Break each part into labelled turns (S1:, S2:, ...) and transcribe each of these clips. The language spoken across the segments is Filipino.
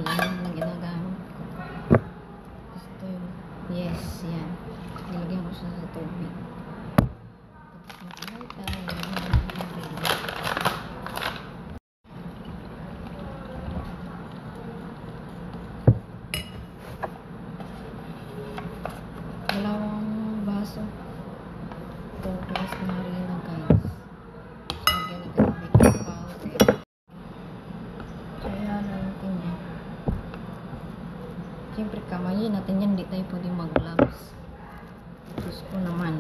S1: yan na ginagamit ko. Gusto yun. Yes, yan. Nilagyan ko siya sa tubig. Tapos tayo. Dalawang baso. Itong glass na harina, guys. Lagyan natin ng baking powder. Kaya natin yan. Siyempre, kamayin natin yan. Hindi tayo pwede mag-gloves. Diyos ko naman.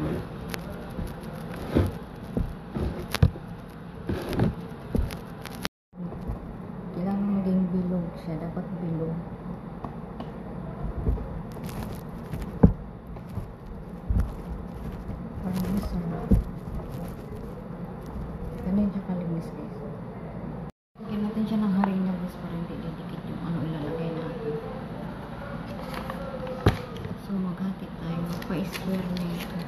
S1: Kailangan maging bilog siya. Dapat bilog. Parang masarap. Ganun siya kalinis, guys. Lagyan natin siya ng harina, guys, para hindi didikit yung ano ilalagay natin. So, maghati tayo. Magpa-square na ito.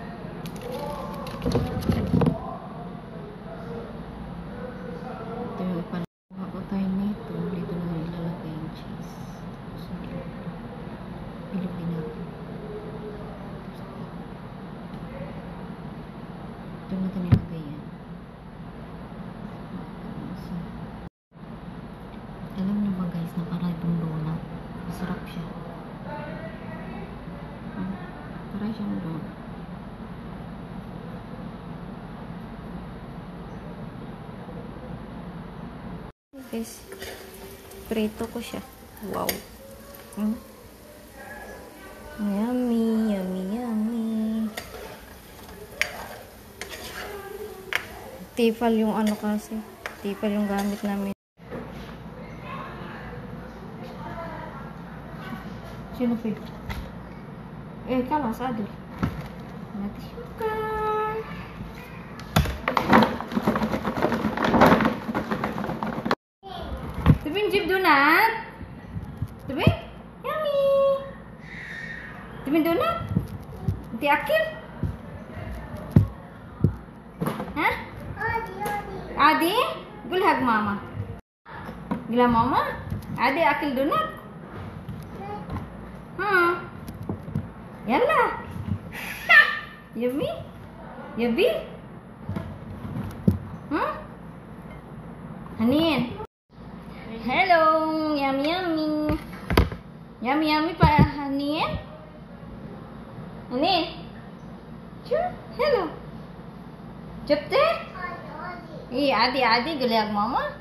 S1: Ito yung ipanakuha ko tayo nito. Dito na ilalagay yung cheese. So, pilipin natin. Ito natin nilagay yan. Alam niyo ba, guys, na para itong donut. Masarap siya. Para siyang donut. Guys, prito ko siya. Wow. Yummy, yummy, yummy. Tifal yung ano kasi. Tifal yung gamit namin. Sino pa? Kalas, adil. Natin sugar. Tubing jeep donut. Tubing? Yummy. Tubing donut? Di akil? Ha? Adi? Gulhag mama. Gila mama? Adi akil donut? Yalla. Yummy? Yummy? Hanin. Hello. Yummy, yummy. Yummy, yummy pa, Hanin. Hanin. Sure. Hello. Chupte? Adi, adi, gulayag mama.